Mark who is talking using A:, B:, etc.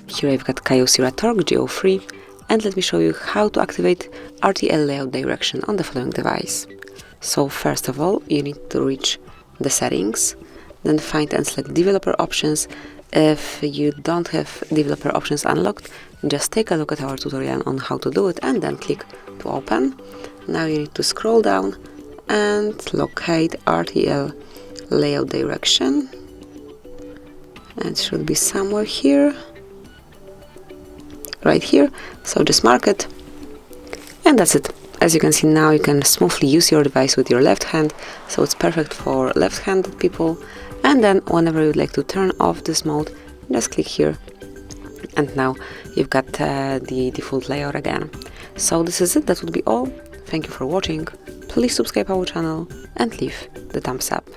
A: Here I've got KYOCERA Torque G03, and let me show you how to activate RTL layout direction on the following device. So first of all, you need to reach the settings, then find and select developer options. If you don't have developer options unlocked, just take a look at our tutorial on how to do it and then click to open. Now you need to scroll down and locate RTL layout direction. It should be somewhere here, right here, so just mark it, and that's it. As you can see now, you can smoothly use your device with your left hand, so it's perfect for left-handed people. And then whenever you'd like to turn off this mode, just click here, and now you've got the default layout again. So this is it, that would be all. Thank you for watching. Please subscribe our channel and leave the thumbs up.